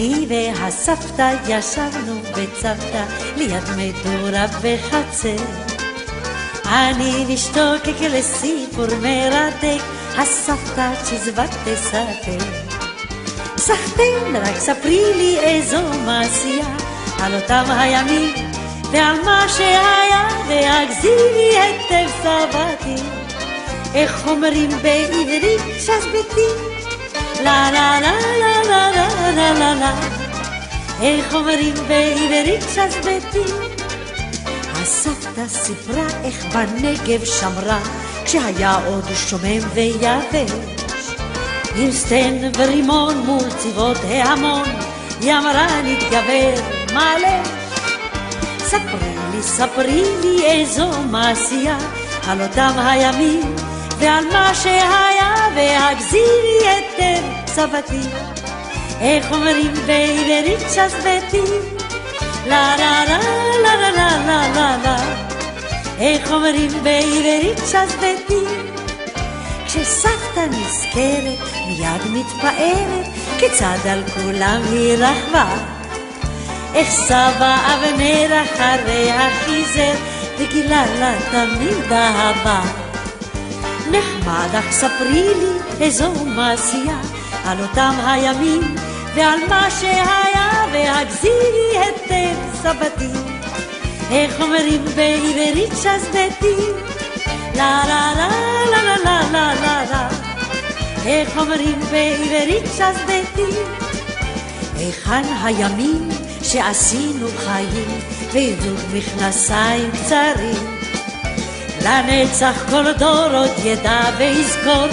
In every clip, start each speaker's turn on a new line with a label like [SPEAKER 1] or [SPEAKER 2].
[SPEAKER 1] אני והסבתא ישבנו בצוותא ליד מדורה בחצר. אני משתוקק לסיפור מרתק, הסבתא צ'יזבט תספר. סחתן, רק ספרי לי איזו מעשייה על אותם הימים ועל מה שהיה, והגזירי היטב סבתי. איך אומרים בעברית שזבתי? לה לה לה לה לה לה לה לה לה. איך אומרים בעברית שזבתי? הסבתא סיפרה איך בנגב שמרה כשהיה עוד שומם ויבש. עם סטן ורימון מול צבאות ההמון היא אמרה נתגבר מלא. ספרי לי איזו מעשייה על אותם הימים ועל מה שהיה, והגזירי היטב סבתי. איך אומרים בעברית שזבתי? לה לה לה לה לה לה לה לה לה. איך אומרים בעברית שזבתי? כשסבתא נזכרת מיד מתפארת כיצד על כולם היא רכבה. איך סבא אבנר אחריה חיזר וגילה לה תמיד אהבה. נחמד, אך ספרי לי איזו מעשייה על אותם הימים ועל מה שהיה, והגזירי היטב סבתי. איך אומרים בעברית שזבתי? לה לה לה לה לה לה לה לה לה. איך אומרים בעברית שזבתי? היכן הימים שעשינו חיים ועידוד מכנסיים קצרים? לנצח כל דור עוד ידע ויזכור,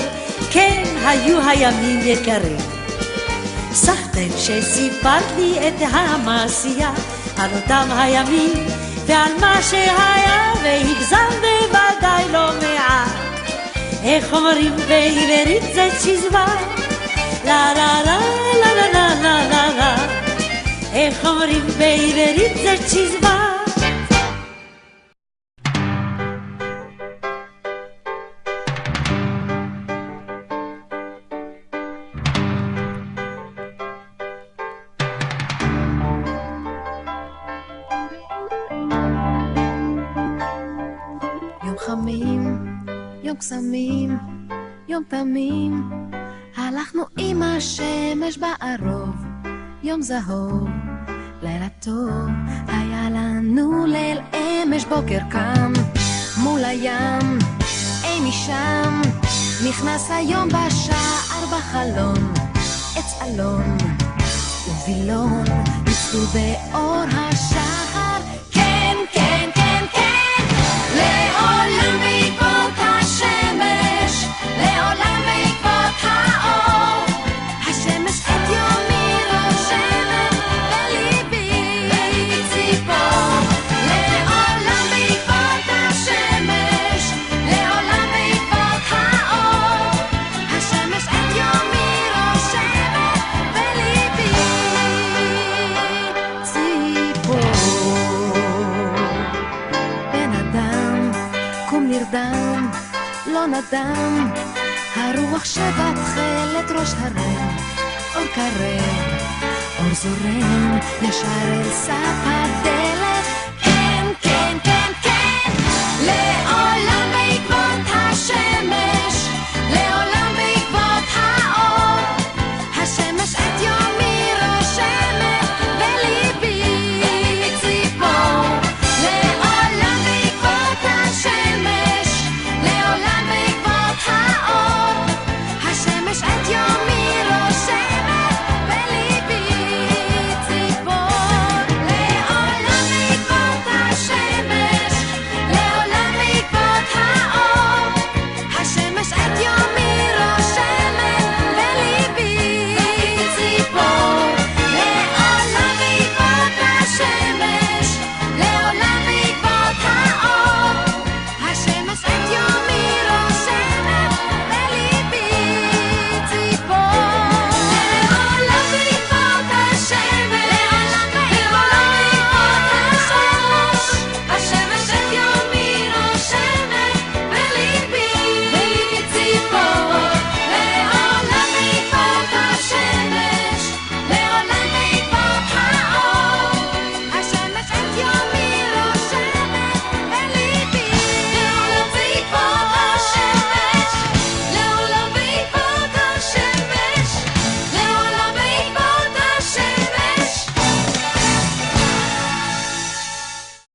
[SPEAKER 1] כן היו הימים יקרים. סחתן שסיפרת לי את המעשייה על אותם הימים ועל מה שהיה, והגזם בוודאי לא מעט. איך אומרים בעברית זה צ'יזבט? לה לה לה לה לה לה לה לה לה. איך אומרים בעברית זה צ'יזבט?
[SPEAKER 2] יום קסמים, יום תמים, הלכנו עם השמש בערוב, יום זהוב, לילה טוב, היה לנו ליל אמש. בוקר קם מול הים, אי משם נכנס היום בשער בחלון, עץ אלון ובילון ניצלו באור השחר. כן, כן, כן, כן, לעולם בעקבות השמש, לעולם בעקבות האור. השמש את יומי רושמת בליבי ציפור. לעולם בעקבות השמש, לעולם בעקבות האור. השמש את יומי רושמת בליבי ציפור. בן אדם קום נרדם לא נדם, הרוח שבתחלת ראש הרם, אור קרב, אור זורם ישר אל סף הדרך.